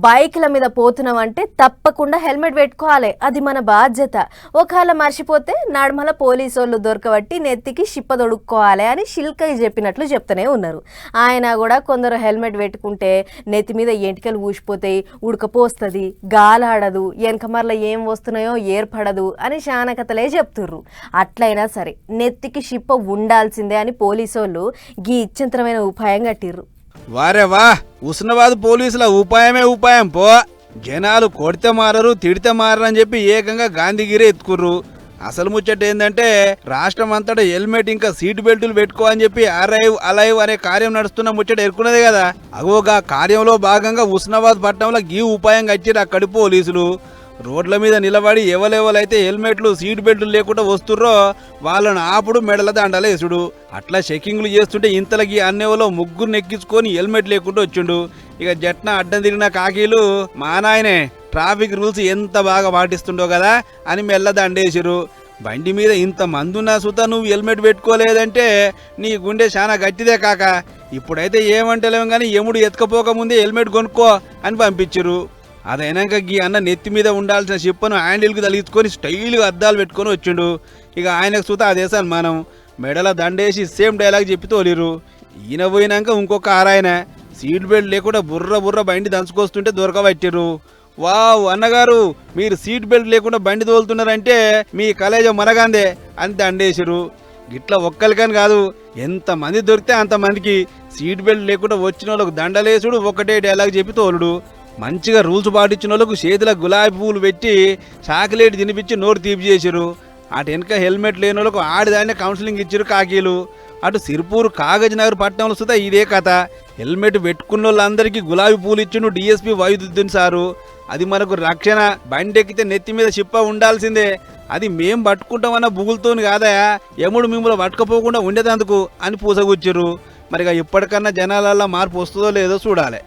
బైక్ల మీద పోతున్నామంటే తప్పకుండా హెల్మెట్ పెట్టుకోవాలి, అది మన బాధ్యత. ఒకవేళ మర్చిపోతే నడుమల పోలీసోళ్ళు దొరకబట్టి నెత్తికి షిప్ప దొడుక్కోవాలి అని శిల్కయ్య చెప్పినట్లు చెప్తూనే ఉన్నారు. ఆయన కూడా కొందరు హెల్మెట్ పెట్టుకుంటే నెత్తి మీద ఎంటికలు ఊసిపోతాయి, ఉడకపోస్తుంది, గాలాడదు, వెనకమర్ల ఏం వస్తున్నాయో ఏర్పడదు అని చాలా కథలే చెప్తుర్రు. అట్లయినా సరే నెత్తికి షిప్ప ఉండాల్సిందే అని పోలీసోళ్ళు గీ ఇచ్చంతరమైన ఉపాయం కట్టిర్రు. వారే వా, ఉస్నాబాద్ పోలీసుల ఉపాయమే ఉపాయం పో. జనాలు కొడితే మారరు, తిడితే మారరు అని చెప్పి ఏకంగా గాంధీగిరి ఎత్తుకుర్రు. అసలు ముచ్చట ఏంటంటే రాష్ట్రం అంతటా హెల్మెట్ ఇంకా సీట్ బెల్టులు పెట్టుకో అని చెప్పి అరైవ్ అలైవ్ అనే కార్యం నడుస్తున్న ముచ్చట ఎరుకున్నదే కదా. అగోగా కార్యంలో భాగంగా ఉస్నాబాద్ పట్టణంలో గీ ఉపాయం కట్టిరు అక్కడి పోలీసులు. రోడ్ల మీద నిలబడి ఎవరెవరైతే హెల్మెట్లు సీట్ బెల్టులు లేకుండా వస్తుర్రో వాళ్ళను ఆపుడు, మెడల దండలేసుడు. అట్లా చెకింగ్లు చేస్తుంటే ఇంతలకి అన్నేవలో ముగ్గురు నెక్కించుకొని హెల్మెట్ లేకుండా వచ్చిండు. ఇక జట్న అడ్డం తిరిగిన కాకీలు మా నాయనే ట్రాఫిక్ రూల్స్ ఎంత బాగా పాటిస్తుండో కదా అని మెల్ల దండేసిరు. బండి మీద ఇంత మందున్నా సుతా నువ్వు హెల్మెట్ పెట్టుకోలేదంటే నీ గుండె చాలా గట్టిదే కాక. ఇప్పుడైతే ఏమంటలేము కానీ ఎముడు ఎత్తుకపోకముందే హెల్మెట్ కొనుక్కో అని పంపించరు. అదైనాక గీ అన్న నెత్తి మీద ఉండాల్సిన షిప్పను హ్యాండిల్కి తలిగించుకొని స్టైల్గా అద్దాలు పెట్టుకొని వచ్చిండు. ఇక ఆయనకు సుతా అదేసాను మనం మెడల దండేసి సేమ్ డైలాగ్ చెప్పి తోలిరు. ఈయన పోయినాక ఇంకొక ఆరాయన సీట్ బెల్ట్ లేకుండా బుర్ర బండి దంచుకొస్తుంటే దొరకబట్టిరు. వావ్ అన్నగారు, మీరు సీట్ బెల్ట్ లేకుండా బండి తోలుతున్నారంటే మీ కలేజ మనగాందే అని దండేసిరు. గిట్లా ఒక్కరికని కాదు, ఎంతమంది దొరికితే అంతమందికి సీట్ బెల్ట్ లేకుండా వచ్చిన వాళ్ళకు దండలేసుడు, ఒకటే డైలాగ్ చెప్పి తోలుడు. మంచిగా రూల్స్ పాటించిన వాళ్ళకు చేతిలో గులాబీ పూలు పెట్టి చాక్లెట్ తినిపించి నోరు తీపి చేసిరు. అటు వెనక హెల్మెట్ లేని వాళ్ళకు ఆడిదాన్నే కౌన్సిలింగ్ ఇచ్చిరు కాకీలు. అటు సిర్పూర్ కాగజ్ నగర్ పట్టణంలో సుతా ఇదే కథ. హెల్మెట్ పెట్టుకున్న వాళ్ళందరికీ గులాబీ పూలు ఇచ్చిండు డిఎస్పీ వైద్యుద్దీన్ సారు. అది మనకు రక్షణ. బండి ఎక్కితే నెత్తి మీద చిప్ప ఉండాల్సిందే, అది మేం పట్టుకుంటామన్న బుగులతోని కాదయా, ఎముడు మిమ్మల్ని పట్టుకపోకుండా ఉండేదందుకు అని పూసగుచ్చిరు. మరిగా ఇప్పటికన్నా జనాలల్లో మార్పు వస్తుందో లేదో చూడాలి.